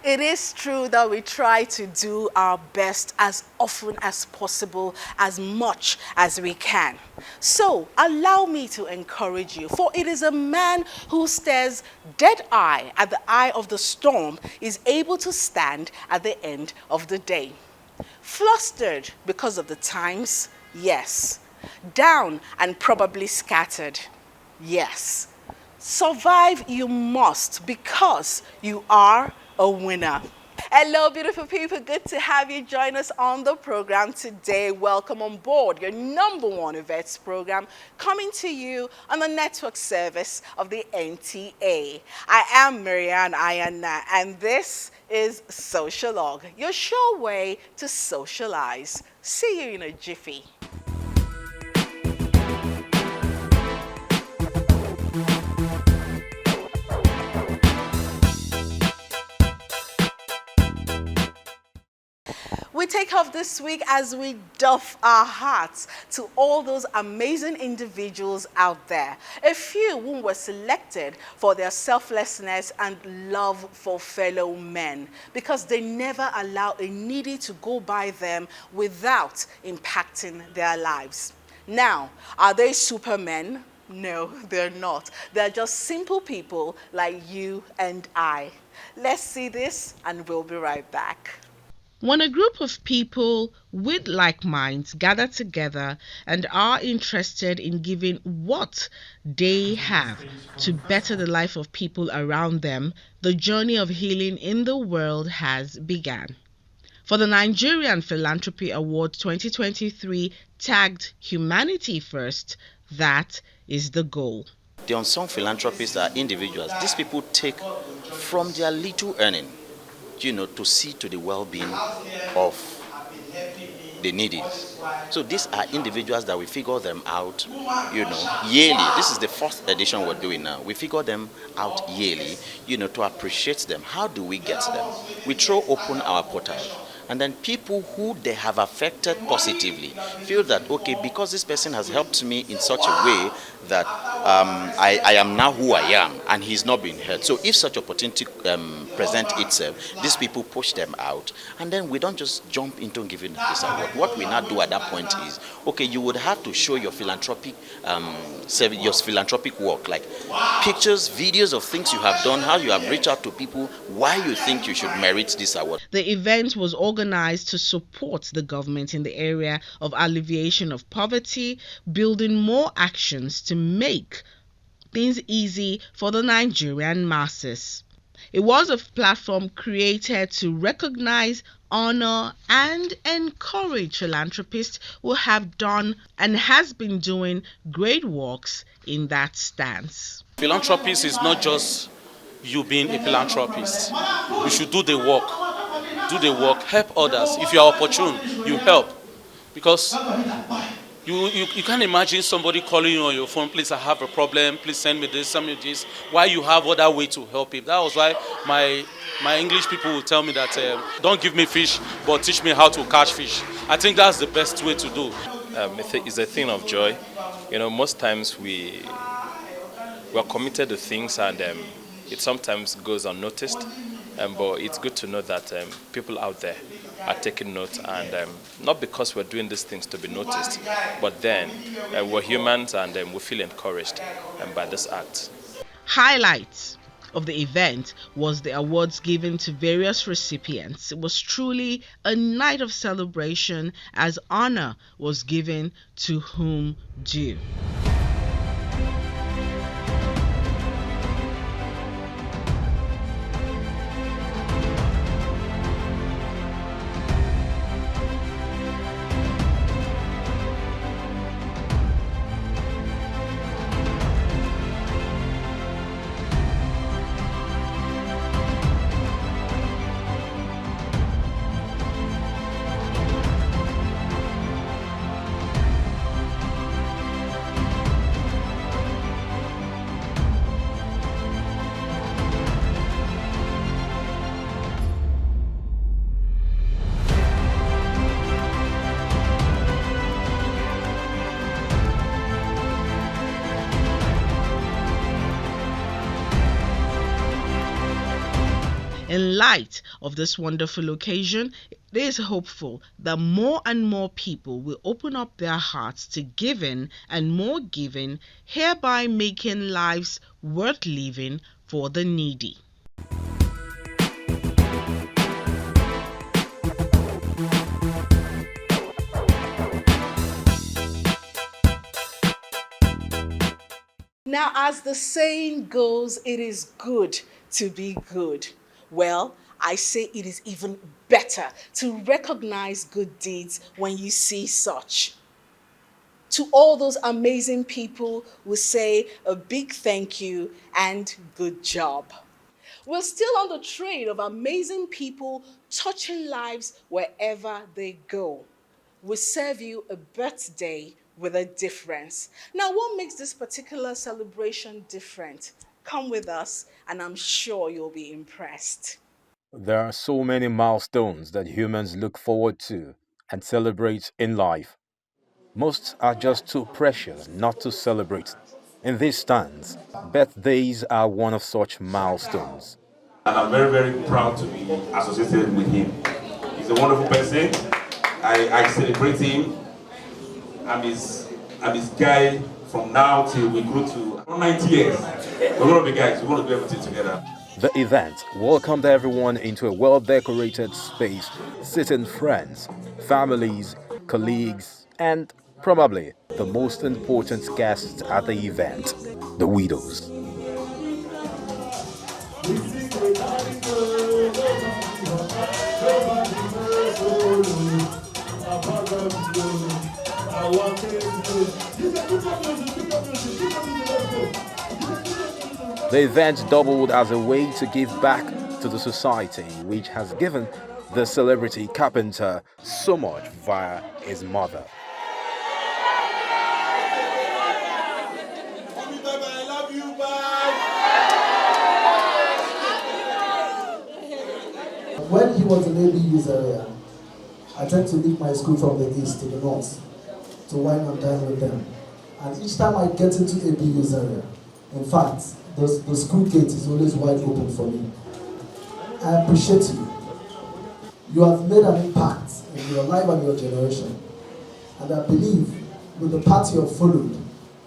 It is true that we try to do our best as often as possible, as much as we can. So allow me to encourage you, for it is a man who stares dead-eye at the eye of the storm is able to stand at the end of the day. Flustered because of the times? Yes. Down and probably scattered? Yes. Survive you must, because you are a winner. Hello, beautiful people. Good to have you join us on the program today. Welcome on board your #1 events program, coming to you on the network service of the NTA. I am Marianne Ayana, and this is Socialogue, your sure way to socialize. See you in a jiffy. We take off this week as we doff our hearts to all those amazing individuals out there. A few who were selected for their selflessness and love for fellow men, because they never allow a needy to go by them without impacting their lives. Now, are they supermen? No, they're not. They're just simple people like you and I. Let's see this and we'll be right back. When a group of people with like minds gather together and are interested in giving what they have to better the life of people around them, the journey of healing in the world has begun. For the Nigerian Philantropy Award 2023 tagged Humanity First, that is the goal. The unsung philanthropists are individuals. These people take from their little earning, to see to the well-being of the needy. So these are individuals that we figure them out, yearly. This is the 4th edition we're doing now. We figure them out yearly, to appreciate them. How do we get them? We throw open our portal. And then people who they have affected positively feel that, okay, because this person has helped me in such a way that I am now who I am, and he's not being hurt. So if such opportunity presents itself, these people push them out, and then we don't just jump into giving this award. What we now do at that point is, okay, you would have to show your philanthropic work, like pictures, videos of things you have done, how you have reached out to people, why you think you should merit this award. The event was organized to support the government in the area of alleviation of poverty, building more actions to make things easy for the Nigerian masses. It was a platform created to recognize, honor, and encourage philanthropists who have done and has been doing great works in that stance. Philanthropist is not just you being a philanthropist. You should do the work. Do the work, help others. If you are opportune, you help. Because you can't imagine somebody calling you on your phone, please, I have a problem, please send me this, why you have other way to help him. That was why my English people will tell me that don't give me fish, but teach me how to catch fish. I think that's the best way to do. It's a thing of joy. Most times we are committed to things, and it sometimes goes unnoticed. But it's good to know that people out there are taking note, and not because we're doing these things to be noticed, but then we're humans, and we feel encouraged by this act. Highlights. of the event was the awards given to various recipients. It was truly a night of celebration as honor was given to whom due. In light of this wonderful occasion, it is hopeful that more and more people will open up their hearts to giving and more giving, hereby making lives worth living for the needy. Now, as the saying goes, it is good to be good. Well, I say it is even better to recognize good deeds when you see such. To all those amazing people, we say a big thank you and good job. We're still on the train of amazing people touching lives wherever they go. We serve you a birthday with a difference. Now, what makes this particular celebration different? Come with us, and I'm sure you'll be impressed. There are so many milestones that humans look forward to and celebrate in life. Most are just too precious not to celebrate. In this stance, birthdays are one of such milestones. And I'm very, very proud to be associated with him. He's a wonderful person. I celebrate him. I'm his guy from now till we grow to 90 years. We're going to be guys. We're going to do everything together. The event welcomed everyone into a well-decorated space, seating friends, families, colleagues, and probably the most important guests at the event, the widows. The event doubled as a way to give back to the society, which has given the celebrity carpenter so much via his mother. When he was in ABU's area, I tend to leave my school from the east to the north to wine and dine with them. And each time I get into ABU's area, in fact, the school gate is always wide open for me. I appreciate you. You have made an impact in your life and your generation. And I believe with the path you have followed,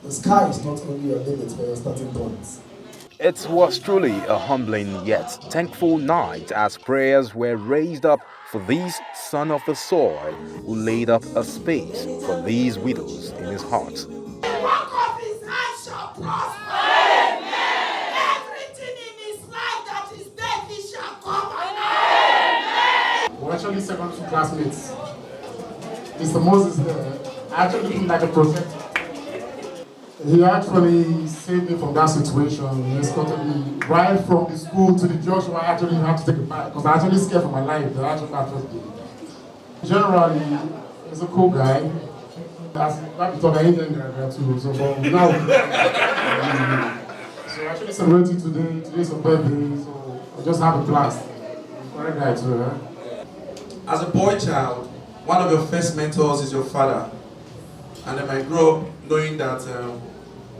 the sky is not only your limit but your starting point. It was truly a humbling yet thankful night as prayers were raised up for this son of the soil who laid up a space for these widows in his heart. The work of his hands shall prosper. Amen. Everything in his life that is dead, he shall come alive. We're actually secondary classmates. Mr. Moses, I actually feel like a protector. He actually saved me from that situation. He escorted me right from the school to the junction where I actually had to take a bike because I actually scared for my life. The actual generally, he's a cool guy. I've been talking Indian guy too. So now, so actually celebrating today. Today's a birthday, so I just have a blast. Great guy too. As a boy child, one of your first mentors is your father. And then I grew up knowing that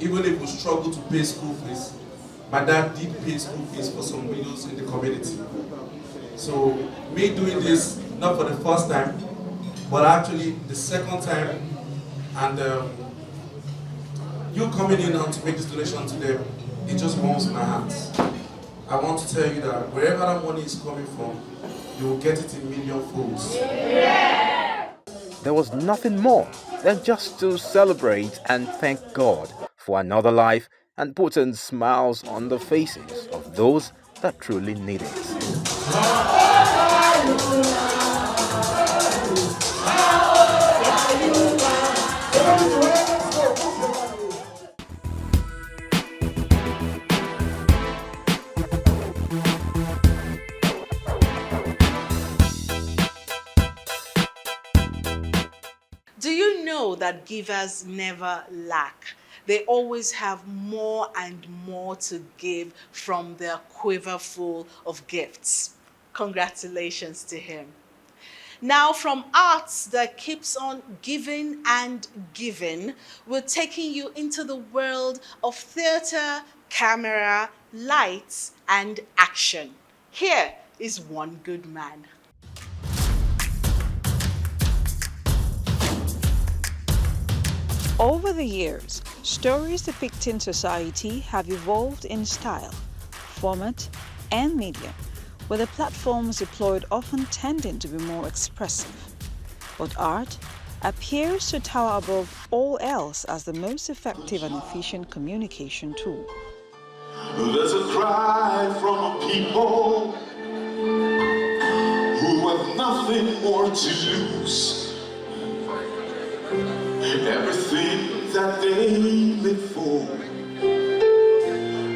even if we struggle to pay school fees, my dad did pay school fees for some widows in the community. So me doing this, not for the first time, but actually the second time, and you coming in and to make this donation to them, it just warms my heart. I want to tell you that wherever that money is coming from, you will get it in million folds. There was nothing more than just to celebrate and thank God for another life and putting smiles on the faces of those that truly need it. Do you know that givers never lack? They always have more and more to give from their quiver full of gifts. Congratulations to him. Now, from arts that keeps on giving and giving, we're taking you into the world of theater, camera, lights, and action. Here is one good man. Over the years, stories depicting society have evolved in style, format, and medium, with the platforms deployed often tending to be more expressive. But art appears to tower above all else as the most effective and efficient communication tool. There's a cry from a people who have nothing more to lose. Everything that they live for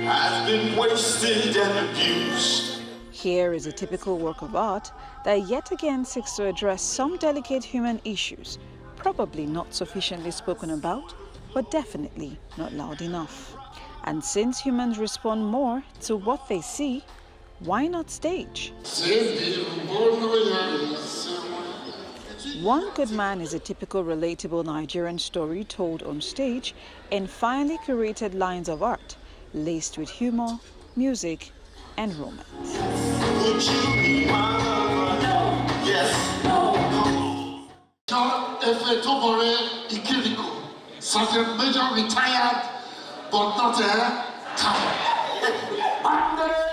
has been wasted and abused. Here is a typical work of art that yet again seeks to address some delicate human issues, probably not sufficiently spoken about, but definitely not loud enough. And since humans respond more to what they see, why not stage? One Good Man is a typical relatable Nigerian story told on stage in finely curated lines of art, laced with humor, music, and romance. Sergeant Major retired, but not a coward.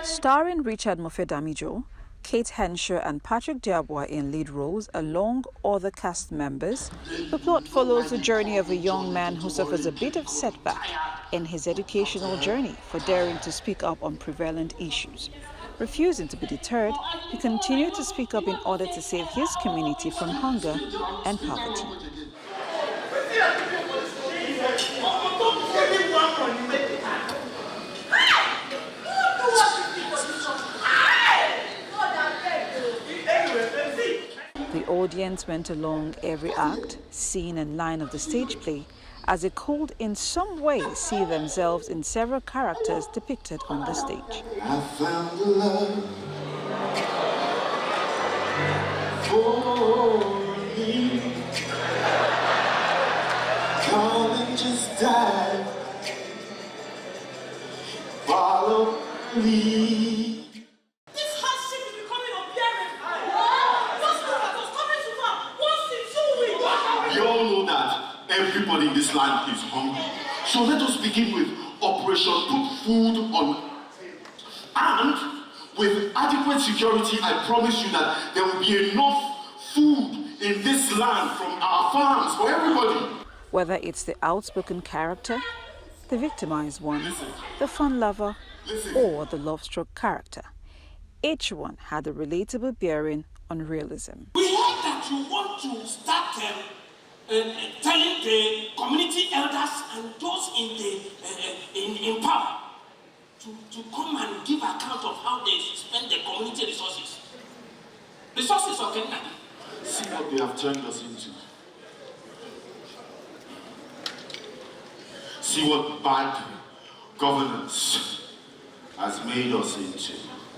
Starring Richard Mofe-Damijo, Kate Henshaw and Patrick Diabwa in lead roles along other cast members, the plot follows the journey of a young man who suffers a bit of setback in his educational journey for daring to speak up on prevalent issues. Refusing to be deterred, he continued to speak up in order to save his community from hunger and poverty. The audience went along every act, scene and line of the stage play as they could in some way see themselves in several characters depicted on the stage. I found the love for me. Come and just dive. Follow me. You all know that everybody in this land is hungry. So let us begin with Operation Put Food on. And with adequate security, I promise you that there will be enough food in this land from our farms for everybody. Whether it's the outspoken character, the victimized one, the fun lover, or the love-struck character, each one had a relatable bearing on realism. We heard that you want to start telling the community elders and those in power to come and give account of how they spend their community resources. Resources of Kenya. See what they have turned us into. See what bad governance has made us into.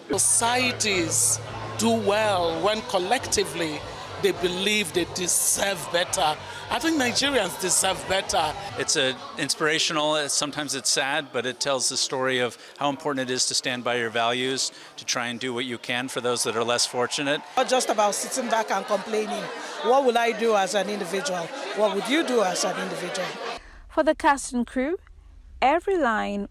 Societies do well when collectively they believe they deserve better. I think Nigerians deserve better. It's inspirational, sometimes it's sad, but it tells the story of how important it is to stand by your values, to try and do what you can for those that are less fortunate. Not just about sitting back and complaining. What will I do as an individual? What would you do as an individual? For the cast and crew, every line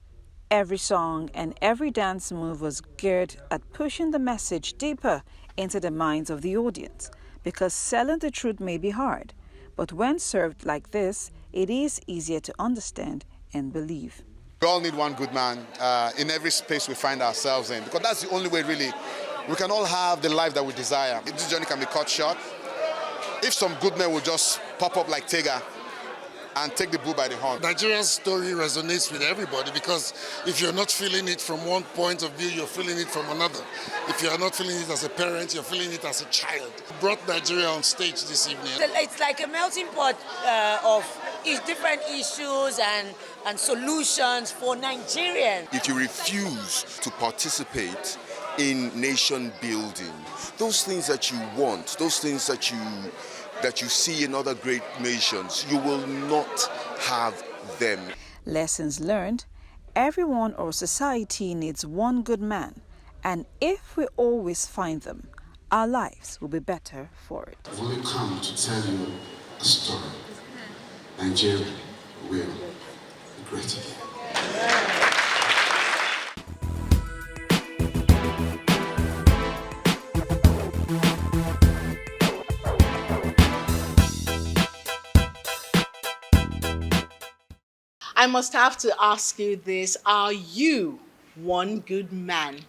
Every song and every dance move was geared at pushing the message deeper into the minds of the audience, because selling the truth may be hard, but when served like this, it is easier to understand and believe. We all need one good man in every space we find ourselves in, because that's the only way really we can all have the life that we desire. This journey can be cut short if some good men will just pop up like Tega and take the bull by the horn. Nigeria's story resonates with everybody, because if you're not feeling it from one point of view, you're feeling it from another. If you're not feeling it as a parent, you're feeling it as a child. Brought Nigeria on stage this evening. It's like a melting pot of different issues and solutions for Nigerians. If you refuse to participate in nation building, those things that you want, those things that you see in other great nations, you will not have them. Lessons learned: everyone or society needs one good man, and if we always find them, our lives will be better for it. I've only come to tell you a story. Nigeria will be great again. I must have to ask you this. Are you one good man?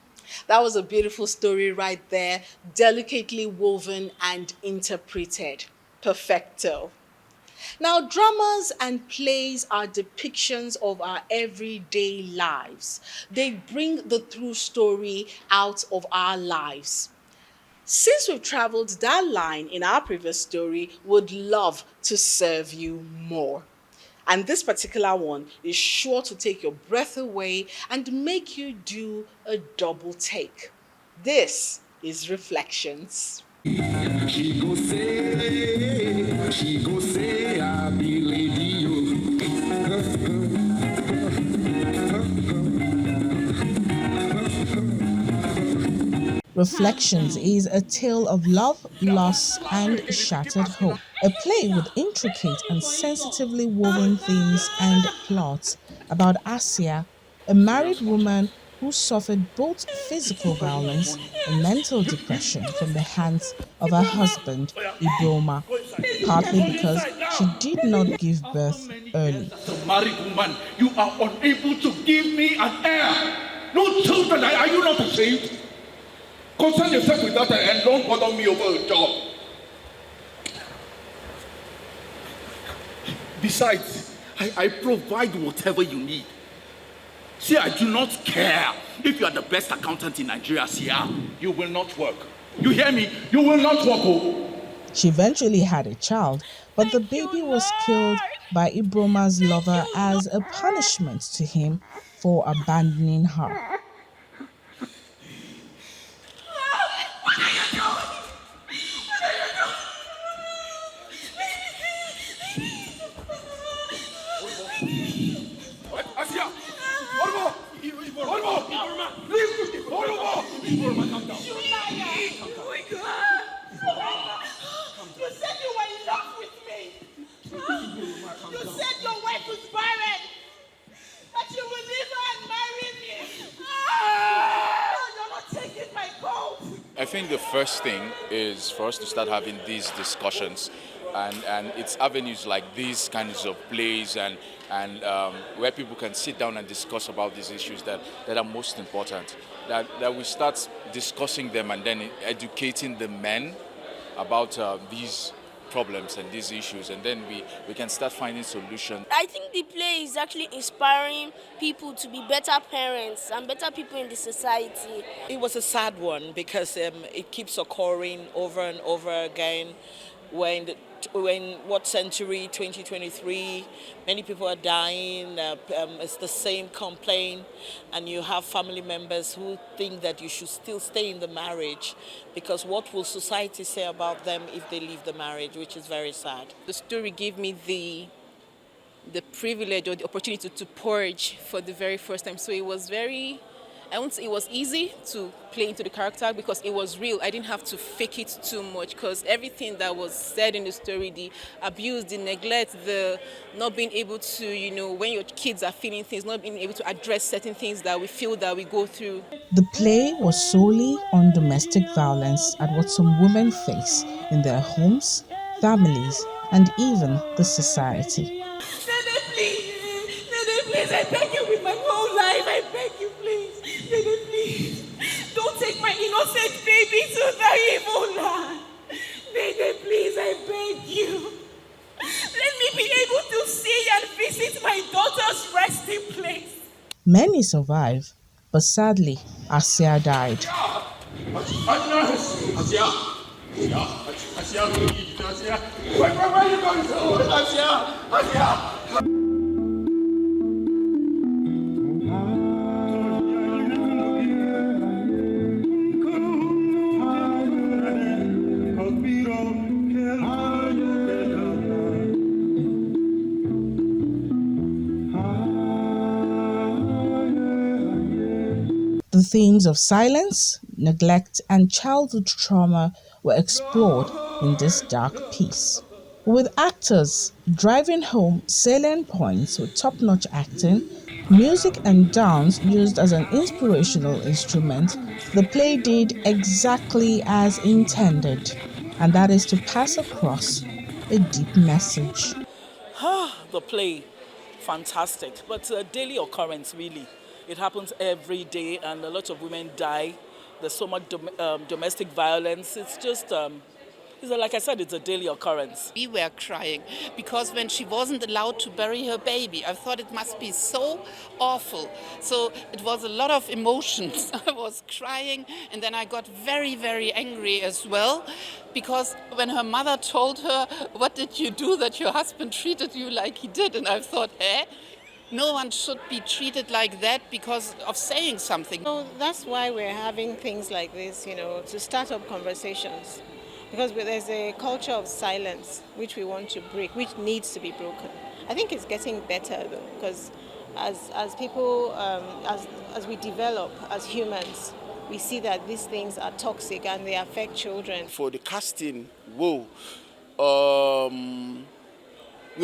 That was a beautiful story right there, delicately woven and interpreted. Perfecto. Now, dramas and plays are depictions of our everyday lives. They bring the true story out of our lives. Since we've traveled that line in our previous story, would love to serve you more. And this particular one is sure to take your breath away and make you do a double take. This is Reflections. She go say, I be lady. Reflections is a tale of love, loss, and shattered hope. A play with intricate and sensitively woven themes and plots about Asia, a married woman who suffered both physical violence and mental depression from the hands of her husband, Ibroma, partly because she did not give birth early. As a married woman, you are unable to give me an heir. No children, are you not ashamed? Concern yourself with that and don't bother me over a job. Besides, I provide whatever you need. See, I do not care if you are the best accountant in Nigeria, Sia. You will not work. You hear me? You will not work. Oh. She eventually had a child, but the baby was killed by Ibroma's lover as a punishment to him for abandoning her. You said you were in love with me. You said your wife was barren. That you will leave her and marry me. You're not taking my gold. I think the first thing is for us to start having these discussions, and it's avenues like these kinds of plays and where people can sit down and discuss about these issues that are most important. That we start discussing them and then educating the men about these problems and these issues, and then we can start finding solutions. I think the play is actually inspiring people to be better parents and better people in the society. It was a sad one because it keeps occurring over and over again. When what century, 2023, many people are dying, it's the same complaint, and you have family members who think that you should still stay in the marriage because what will society say about them if they leave the marriage, which is very sad. The story gave me the privilege or the opportunity to purge for the very first time, so it was very I won't say it was easy to play into the character because it was real. I didn't have to fake it too much because everything that was said in the story, the abuse, the neglect, the not being able to, when your kids are feeling things, not being able to address certain things that we feel that we go through. The play was solely on domestic violence and what some women face in their homes, families, and even the society. Please, I beg you with my whole life, I beg you, please. Nene, please. Don't take my innocent baby to the evil land. Nene, please, I beg you. Let me be able to see and visit my daughter's resting place. Many survive, but sadly, Asia died. Where are you going to? Asia! The themes of silence, neglect, and childhood trauma were explored in this dark piece. With actors driving home salient points with top-notch acting, music and dance used as an inspirational instrument, the play did exactly as intended, and that is to pass across a deep message. The play, fantastic, but a daily occurrence really. It happens every day and a lot of women die. There's so much domestic violence. It's just, like I said, it's a daily occurrence. We were crying because when she wasn't allowed to bury her baby, I thought it must be so awful. So it was a lot of emotions. I was crying and then I got very, very angry as well because when her mother told her, "What did you do that your husband treated you like he did?" And I thought, no one should be treated like that because of saying something. So that's why we're having things like this, to start up conversations. Because there's a culture of silence which we want to break, which needs to be broken. I think it's getting better though, because as people, as we develop as humans, we see that these things are toxic and they affect children. For the casting, we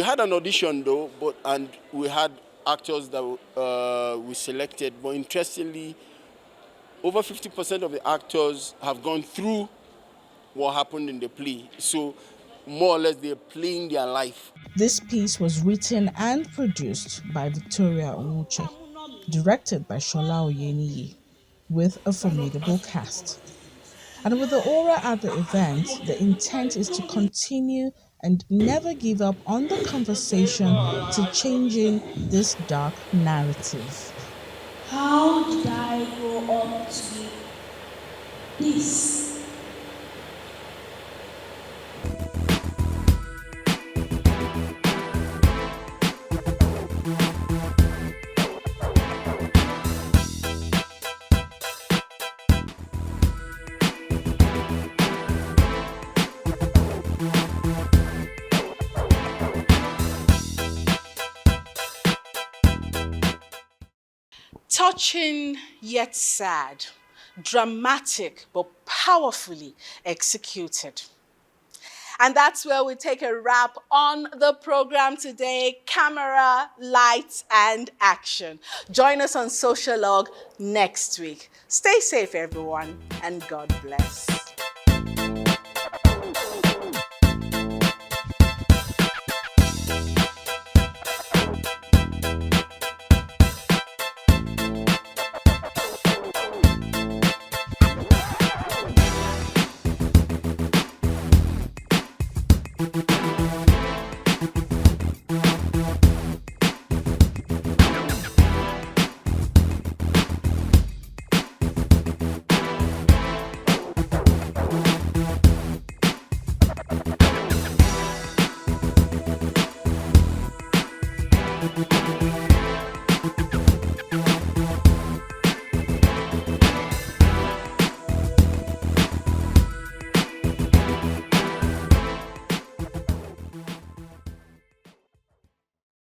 had an audition though, and we had actors that we selected, but interestingly, over 50% of the actors have gone through what happened in the play. So more or less they're playing their life. This piece was written and produced by Victoria Onwuche, directed by Shola Oyeniyi, with a formidable cast. And with the aura at the event, the intent is to continue and never give up on the conversation to changing this dark narrative. How did I grow up to be this? Touching yet sad, dramatic but powerfully executed. And that's where we take a wrap on the program today. Camera, lights, and action. Join us on Socialogue next week. Stay safe, everyone, and God bless.